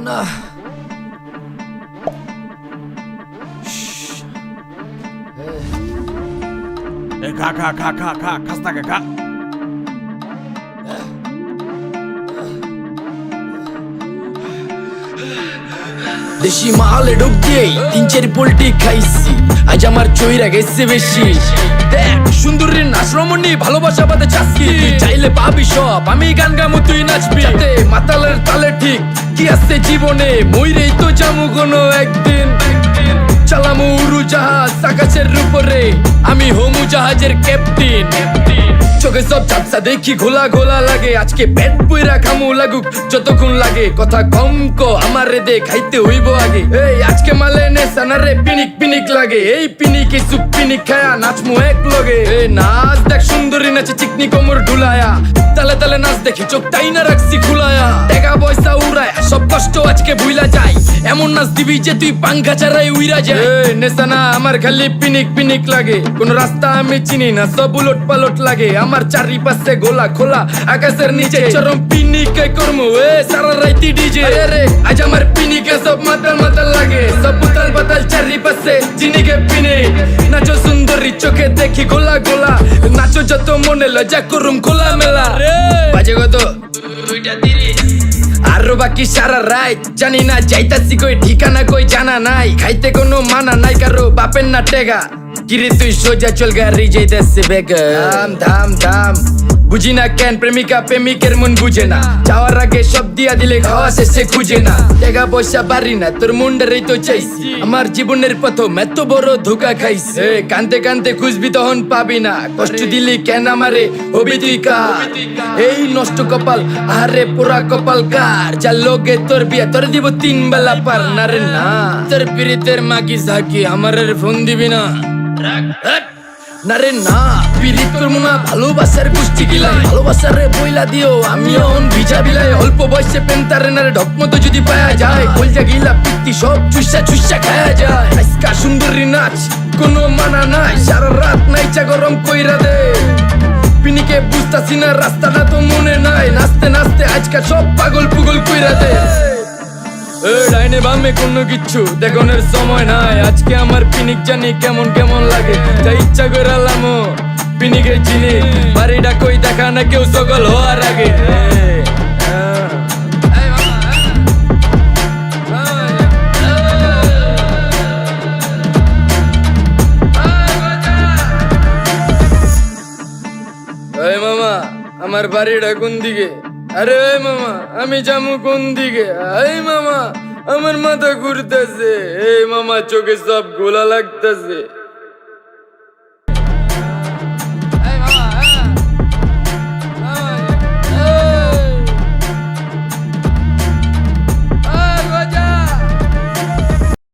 না। খা খা খা খা খা খাস্তা খা। দেশি মালে ঢুক দিয়েই 3-4 পোল্টি খাইছি, আজ আমার চইরা গেছে বেশি। দেখ সুন্দরীর নাচ রমণী, ভালোবাসা বাদে চাচ্ছি, তুই চাইলে পাবি সব, আমি গান গামু তুই নাচবি। মাতালের তালে ঠিক কি আছে জীবনে, মইরেই তো যামু কোনো একদিন। চালামু উড়োজাহাজ আকাশের উপরে, আমি হমু জাহাজের ক্যাপ্টেন। চোখে সব ঝাপসা দেখি ঘোলা ঘোলা লাগে, আজকে পেট পুইরা খামু লাগুক যতক্ষণ লাগে। কথা কম কো আমারে দে খাইতে হইব আগে, এই আজকে মালে নেশা না রে পিনিক পিনিক লাগে। এই পিনিকে সুপ পিনিক খায়া নাচমু এক লগে। এই নাচ দেখ সুন্দরী নাচে চিকনি কোমর ঢুলায়া, তালে তালে নাচ দেখি চোখ তাই না রাখছি খুলায়া। টাকা পয়সা উড়ায় সব কষ্ট আজকে ভুইলা যায়, এমন নাচ দিবি যে তুই পাঙ্খা ছাড়াই উইরা যায়। নেশা না আমার খালি পিনিক পিনিক লাগে, কোন রাস্তা আমি চিনি না, সব উলট পালট লাগে। আমার চারিপাশে গোলা খোলা আকাশের নিচে, চরম পিনিকে করমু সারা রাইতি ডিজে। রে আজ আমার পিনিকে সব মাতাল মাতাল লাগে, সব উতাল পাতাল চারিপাশে চিনিকে পিনিক। নাচো সুন্দরী চোখে দেখি গোলা গোলা, নাচো যত মনে লজ্জা করুম খোলা মেলা। বাজে কত আরো বাকি সারা রাত জানি না, যাইতাছি কই ঠিকানা কই জানা নাই। খাইতে কোনো মানা নাই কারো বাপের না টেগা, কিরে তুই সোজা চল গাড়ি যাইতাছে বেগা। ধাম ধাম ধাম বুঝি না কেন প্রেমিকা প্রেমিকের মন বুঝে না, যাওয়ার আগে সব দিয়া দিলে খাওয়া শেষে খুঁজে না। টাকা পয়সা বাড়ি না তোর মুন্ডারেই তো চাইছি, আমার জীবনের প্রথম এত বড় ধোকা খাইছি। কানতে কানতে খুঁজবি তখন পাবি না, কষ্ট দিলি কেন আমারে হবি তুই কার। এই নষ্ট কপাল আরে পোড়া কপাল কার, যার লোকে তোর বিয়া তোর দিব 3 বেলা পার না রে না। তোর পিরিতের মাগি ঝাঁকি আমার ফোন দিবি না না রে না। পিরিত করবো না ভালোবাসার গোষ্ঠী গিলাই, ভালোবাসার বইলা দিও আমি অন ভিজা বিলাই। অল্প বয়সে পেন্টারে না রে ঢকমতো যদি পায়া যায়, কলজা গিলা পিত্তি সব চুষা চুষা খায়া যায়। আজকা সুন্দরী নাচ কোনো মানা নাই, সারা রাত নাইচা গরম কইরা দে। পিনিকে বুঝতাছি না রাস্তাটা তো মনে নাই, নাচতে নাচতে আজকা সব পাগল পুগল কইরা দে। ডাইনে বামে কোনো কিচ্ছু দেখনের সময় নাই, আজকে আমার পিনিক জানি কেমন কেমন লাগে। তাই ইচ্ছা করে আলামো পিনিকে চিনি, বাড়িটা কই দেখা না কেউ সকল হওয়ার আগে। এই মামা আমার বাড়িটা কোন দিকে? আরে ওই মামা আমি যামু কোন দিকে? এই মামা আমার মাথা ঘুরতেছে, এই মামা চোখে সব গোলা লাগতেছে।